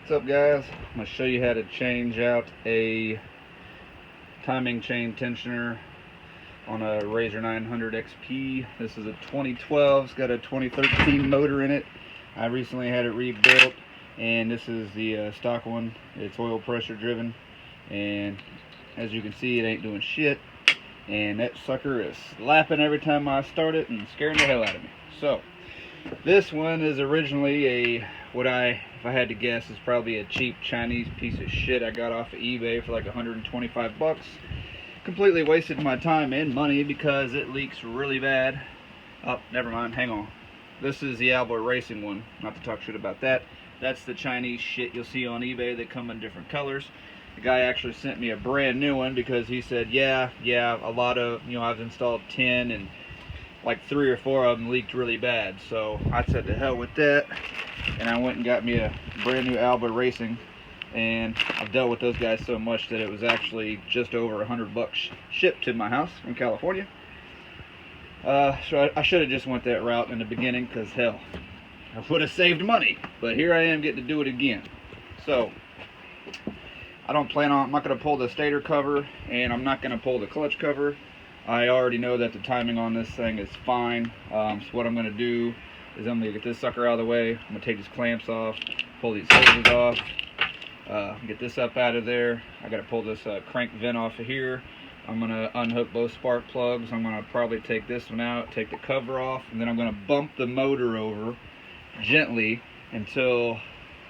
What's up, guys? I'm going to show you how to change out a timing chain tensioner on a xp900 XP. This is a 2012. It's got a 2013 motor in it. I recently had it rebuilt, and this is the stock one. It's oil pressure driven, and as you can see, it ain't doing shit, and that sucker is slapping every time I start it and scaring the hell out of me. So this one is originally a, if I had to guess, is probably a cheap Chinese piece of shit I got off of eBay for like 125 bucks. Completely wasted my time and money because it leaks really bad. Oh, never mind, hang on. This is the Alba Racing one, not to talk shit about that. That's the Chinese shit you'll see on eBay that come in different colors. The guy actually sent me a brand new one because he said, yeah, a lot of, I've installed 10 and like 3 or 4 of them leaked really bad. So I said to hell with that, and I went and got me a brand new Alba Racing, and I've dealt with those guys so much that it was actually just over 100 bucks shipped to my house from California. So I should have just went that route in the beginning, because hell, I would have saved money, but here I am getting to do it again. So I'm not going to pull the stator cover, and I'm not going to pull the clutch cover. I already know that the timing on this thing is fine. So what I'm going to do is I'm going to get this sucker out of the way. I'm going to take these clamps off, pull these hoses off, get this up out of there. I got to pull this crank vent off of here. I'm going to unhook both spark plugs. I'm going to probably take this one out, take the cover off, and then I'm going to bump the motor over gently until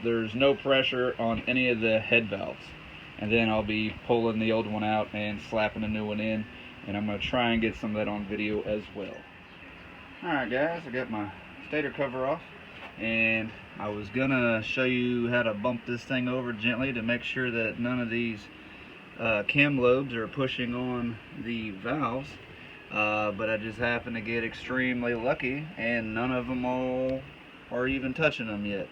there's no pressure on any of the head valves. And then I'll be pulling the old one out and slapping a new one in. And I'm going to try and get some of that on video as well. Alright guys, I got my stator cover off, and I was going to show you how to bump this thing over gently to make sure that none of these cam lobes are pushing on the valves, but I just happened to get extremely lucky, and none of them all are even touching them yet.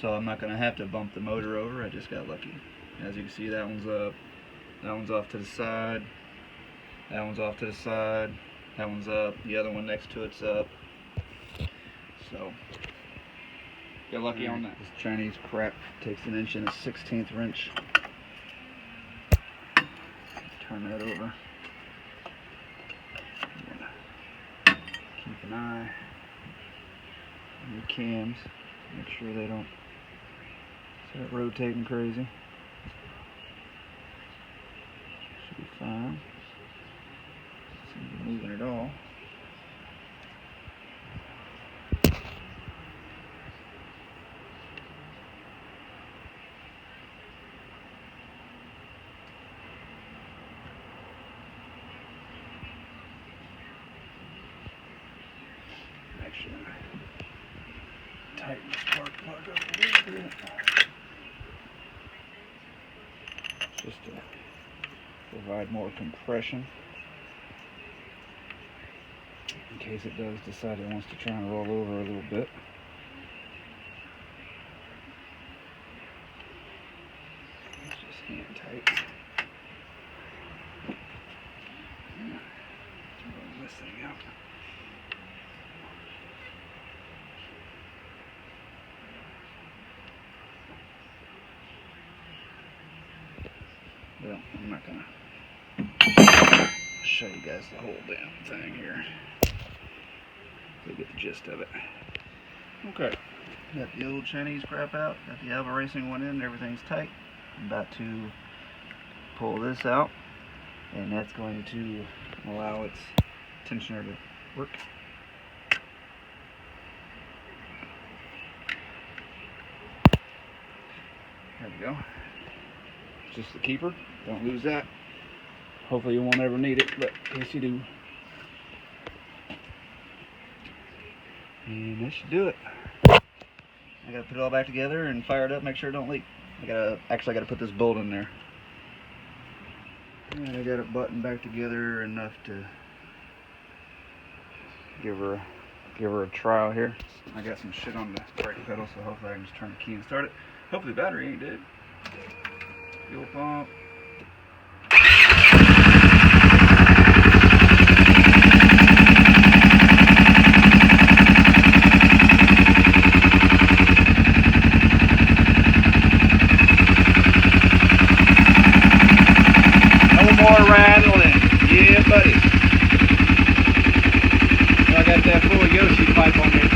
So I'm not going to have to bump the motor over. I just got lucky. As you can see, that one's up, that one's off to the side, that one's off to the side, that one's up, the other one next to it's up. So got lucky on that. This Chinese crap takes 1 inch and a 1/16 wrench. Turn that over. Keep an eye on your cams. Make sure they don't start rotating crazy. Should be fine. Seems moving at all. Make sure I tighten the spark plug up a little bit, just to provide more compression in case it does decide it wants to try and roll over a little bit. It's just hand tight. Roll this thing out. Well, I'm not gonna show you guys the whole damn thing here. You'll get the gist of it. Okay, got the old Chinese crap out, got the Alba Racing one in, everything's tight. I'm about to pull this out, and that's going to allow its tensioner to work. There we go. Just the keeper, don't lose that. Hopefully you won't ever need it, but in case you do. And that should do it. I gotta put it all back together and fire it up, make sure it don't leak. I gotta put this bolt in there. And I got it buttoned back together enough to give her a trial here. I got some shit on the brake pedal, so hopefully I can just turn the key and start it. Hopefully the battery ain't dead. Fuel pump. that full of Yoshi pipe on there.